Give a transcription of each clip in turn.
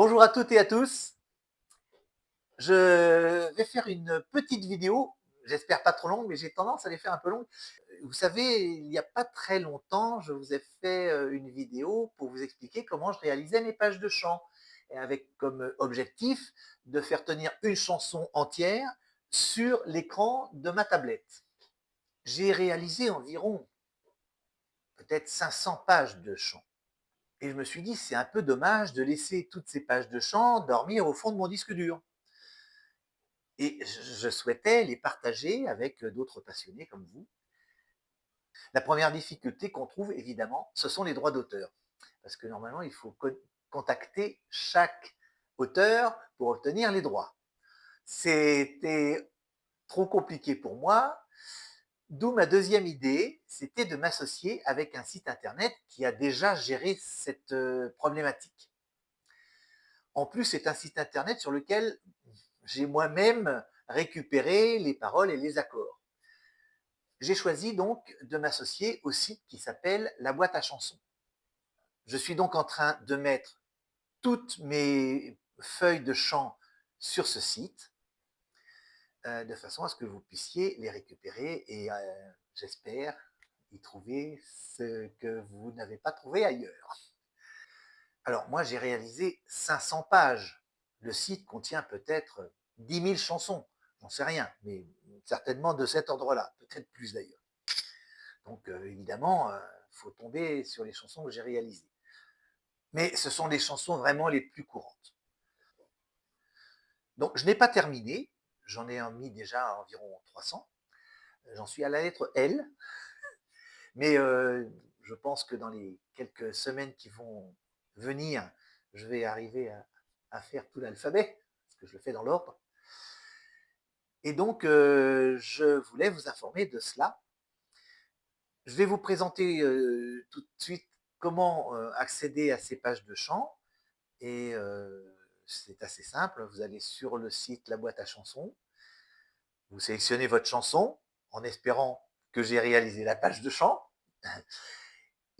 Bonjour à toutes et à tous. Je vais faire une petite vidéo, j'espère pas trop longue, mais j'ai tendance à les faire un peu longues. Vous savez, il n'y a pas très longtemps, je vous ai fait une vidéo pour vous expliquer comment je réalisais mes pages de chant, et avec comme objectif de faire tenir une chanson entière sur l'écran de ma tablette. J'ai réalisé environ peut-être 500 pages de chant. Et je me suis dit, c'est un peu dommage de laisser toutes ces pages de chant dormir au fond de mon disque dur. Et je souhaitais les partager avec d'autres passionnés comme vous. La première difficulté qu'on trouve, évidemment, ce sont les droits d'auteur. Parce que normalement, il faut contacter chaque auteur pour obtenir les droits. C'était trop compliqué pour moi, d'où ma deuxième idée, c'était de m'associer avec un site internet qui a déjà géré cette problématique. En plus, c'est un site internet sur lequel j'ai moi-même récupéré les paroles et les accords. J'ai choisi donc de m'associer au site qui s'appelle La Boîte à Chansons. Je suis donc en train de mettre toutes mes feuilles de chant sur ce site, de façon à ce que vous puissiez les récupérer et j'espère y trouver ce que vous n'avez pas trouvé ailleurs. Alors moi j'ai réalisé 500 pages. Le site contient peut-être 10 000 chansons, j'en sais rien, mais certainement de cet ordre-là, peut-être plus d'ailleurs. Donc évidemment, il faut tomber sur les chansons que j'ai réalisées. Mais ce sont les chansons vraiment les plus courantes. Donc je n'ai pas terminé, j'en ai mis déjà environ 300. J'en suis à la lettre L, mais je pense que dans les quelques semaines qui vont venir, je vais arriver à faire tout l'alphabet, parce que je le fais dans l'ordre. Et donc, je voulais vous informer de cela. Je vais vous présenter tout de suite comment accéder à ces pages de chant. Et c'est assez simple, vous allez sur le site La Boîte à Chansons, vous sélectionnez votre chanson en espérant que j'ai réalisé la page de chant.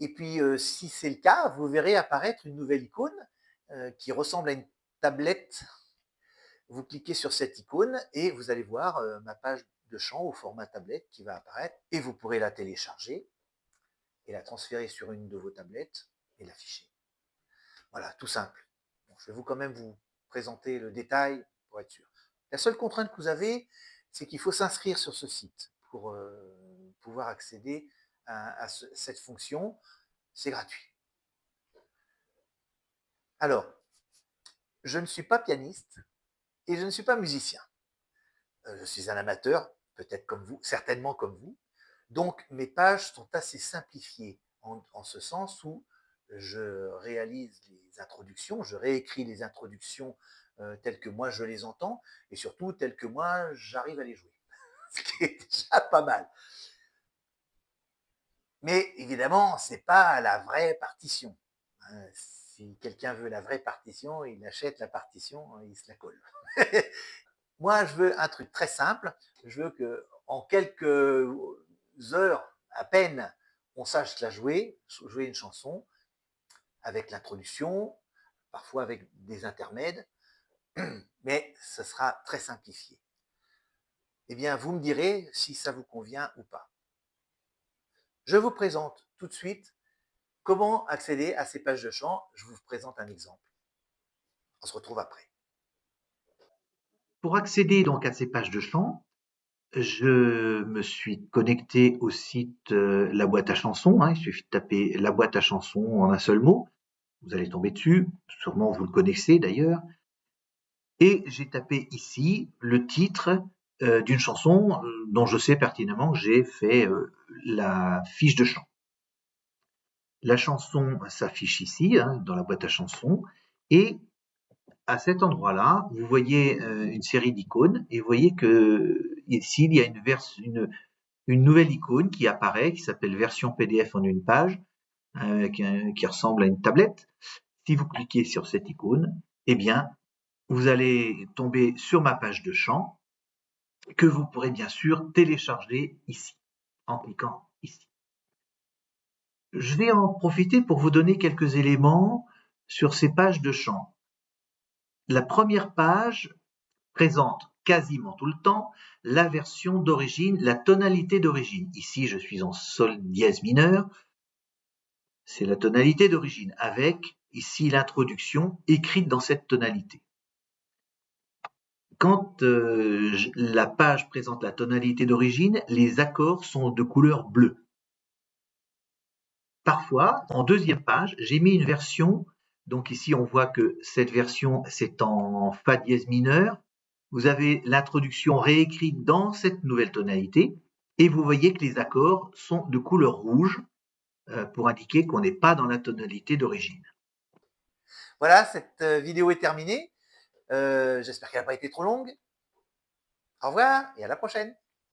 Et puis, si c'est le cas, vous verrez apparaître une nouvelle icône qui ressemble à une tablette. Vous cliquez sur cette icône et vous allez voir ma page de chant au format tablette qui va apparaître et vous pourrez la télécharger et la transférer sur une de vos tablettes et l'afficher. Voilà, tout simple. Bon, je vais quand même vous présenter le détail pour être sûr. La seule contrainte que vous avez, c'est qu'il faut s'inscrire sur ce site pour pouvoir accéder à cette fonction. C'est gratuit. Alors, je ne suis pas pianiste et je ne suis pas musicien. Je suis un amateur, peut-être comme vous, certainement comme vous. Donc, mes pages sont assez simplifiées en ce sens où je réalise les introductions, je réécris les introductions telles que moi je les entends et surtout telles que moi j'arrive à les jouer. Ce qui est déjà pas mal. Mais évidemment, ce n'est pas la vraie partition. Si quelqu'un veut la vraie partition, il achète la partition et il se la colle. Moi, je veux un truc très simple. Je veux qu'en quelques heures à peine, on sache la jouer une chanson avec l'introduction, parfois avec des intermèdes, mais ce sera très simplifié. Eh bien, vous me direz si ça vous convient ou pas. Je vous présente tout de suite comment accéder à ces pages de chant. Je vous présente un exemple. On se retrouve après. Pour accéder donc à ces pages de chant, je me suis connecté au site La Boîte à Chansons. Il suffit de taper La Boîte à Chansons en un seul mot. Vous allez tomber dessus. Sûrement vous le connaissez d'ailleurs. Et j'ai tapé ici le titre d'une chanson dont je sais pertinemment que j'ai fait la fiche de chant. La chanson s'affiche ici, dans la boîte à chansons, et à cet endroit-là, vous voyez une série d'icônes, et vous voyez que ici, il y a une nouvelle icône qui apparaît, qui s'appelle version PDF en une page, qui ressemble à une tablette. Si vous cliquez sur cette icône, eh bien, vous allez tomber sur ma page de chant, que vous pourrez bien sûr télécharger ici, en cliquant ici. Je vais en profiter pour vous donner quelques éléments sur ces pages de chant. La première page présente quasiment tout le temps la version d'origine, la tonalité d'origine. Ici, je suis en sol dièse mineur, c'est la tonalité d'origine, avec ici l'introduction écrite dans cette tonalité. Quand la page présente la tonalité d'origine, les accords sont de couleur bleue. Parfois, en deuxième page, j'ai mis une version, donc ici on voit que cette version c'est en Fa dièse mineur. Vous avez l'introduction réécrite dans cette nouvelle tonalité, et vous voyez que les accords sont de couleur rouge pour indiquer qu'on n'est pas dans la tonalité d'origine. Voilà, cette vidéo est terminée. J'espère qu'elle n'a pas été trop longue. Au revoir et à la prochaine.